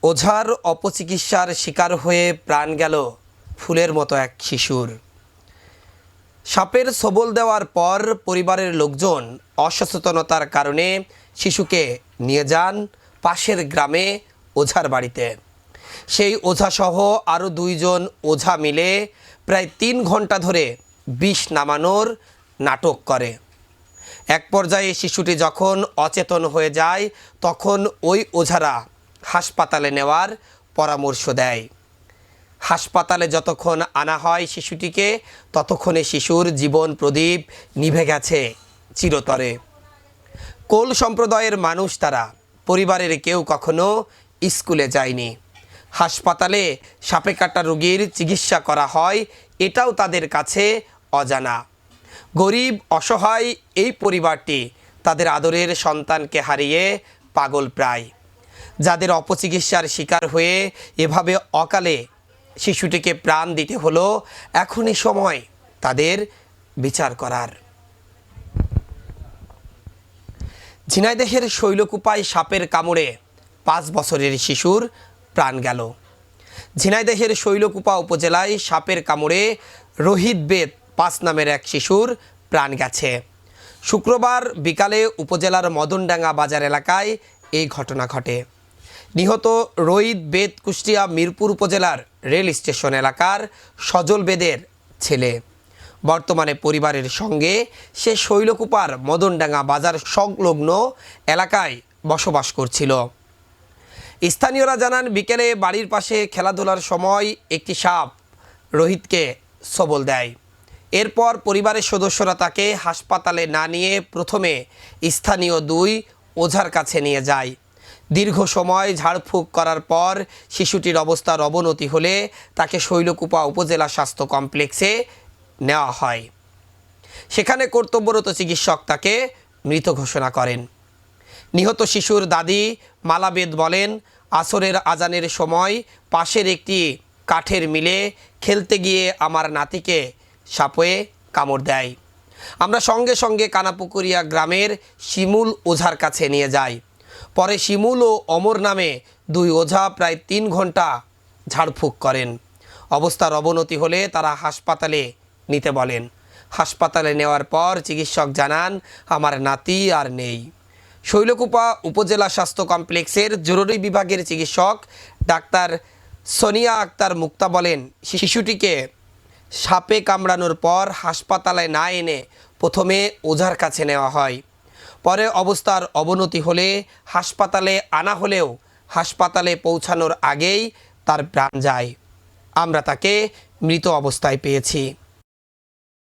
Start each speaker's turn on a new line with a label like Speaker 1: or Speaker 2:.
Speaker 1: ওঝার অপচিকিৎসার শিকার হয়ে প্রাণ গেল ফুলের মতো এক শিশুর। সাপের ছোবল দেওয়ার পর পরিবারের লোকজন অসচেতনতার কারণে শিশুকে নিয়ে যান পাশের গ্রামে ওঝার বাড়িতে। সেই ওঝাসহ আরও দুইজন ওঝা মিলে প্রায় ৩ ঘন্টা ধরে বিষ নামানোর নাটক করে। এক পর্যায়ে শিশুটি যখন অচেতন হয়ে যায় তখন ওই ওঝারা হাসপাতালে নেওয়ার পরামর্শ দেয়। হাসপাতালে যতক্ষণ আনা হয় শিশুটিকে, ততক্ষণে শিশুর জীবন প্রদীপ নিভে গেছে চিরতরে। কোল সম্প্রদায়ের মানুষ তারা, পরিবারের কেউ কখনো স্কুলে যায়নি। হাসপাতালে সাপে কাটা রোগীর চিকিৎসা করা হয় এটাও তাদের কাছে অজানা। গরিব অসহায় এই পরিবারটি তাদের আদরের সন্তানকে হারিয়ে পাগল প্রায়। যাদের অপচিকিৎসার শিকার হয়ে এভাবে অকালে শিশুটিকে প্রাণ দিতে হলো, এখনই সময় তাদের বিচার করার। ঝিনাইদহের শৈলকুপায় সাপের কামড়ে 5 বছরের শিশুর প্রাণ গেল। ঝিনাইদহের শৈলকুপা উপজেলায় সাপের কামড়ে রোহিত বেদ 5 নামের এক শিশুর প্রাণ গেছে। শুক্রবার বিকালে উপজেলার মদনডাঙ্গা বাজার এলাকায় এই ঘটনা ঘটে। নিহত রোহিত বেদ কুষ্টিয়া মিরপুর উপজেলার রেল স্টেশন এলাকার সজল বেদের ছেলে। বর্তমানে পরিবারের সঙ্গে সে শৈলকুপার মদনডাঙ্গা বাজার সংলগ্ন এলাকায় বসবাস করছিল। স্থানীয়রা জানান, বিকেলে বাড়ির পাশে খেলাধুলার সময় একটি সাপ রোহিতকে ছোবল দেয়। এরপর পরিবারের সদস্যরা তাকে হাসপাতালে না নিয়ে প্রথমে স্থানীয় 2 ওঝার কাছে নিয়ে যায়। দীর্ঘ সময় ঝাড়ফুঁক করার পর শিশুটির অবস্থার অবনতি হলে তাকে শৈলকুপা উপজেলা স্বাস্থ্য কমপ্লেক্সে নেওয়া হয়। সেখানে কর্তব্যরত চিকিৎসক তাকে মৃত ঘোষণা করেন। নিহত শিশুর দাদি মালা বেদ বলেন, আসরের আজানের সময় পাশের একটি কাঠের মিলে খেলতে গিয়ে আমার নাতিকে সাপে কামড় দেয়। আমরা সঙ্গে সঙ্গে কানাপুকুরিয়া গ্রামের শিমুল ওঝার কাছে নিয়ে যাই। পরে শিমুল ও অমর নামে 2 ওঝা প্রায় 3 ঘন্টা ঝাড়ফুঁক করেন। অবস্থার অবনতি হলে তারা হাসপাতালে নিতে বলেন। হাসপাতালে নেওয়ার পর চিকিৎসক জানান, আমার নাতি আর নেই। শৈলকুপা উপজেলা স্বাস্থ্য কমপ্লেক্সের জরুরি বিভাগের চিকিৎসক ডাক্তার সোনিয়া আক্তার মুক্তা বলেন, শিশুটিকে সাপে কামড়ানোর পর হাসপাতালে না এনে প্রথমে ওঝার কাছে নেওয়া হয়। পরে অবস্থার অবনতি হলে হাসপাতালে আনা হলেও হাসপাতালে পৌঁছানোর আগেই তার প্রাণ যায়। আমরা তাকে মৃত অবস্থায় পেয়েছি।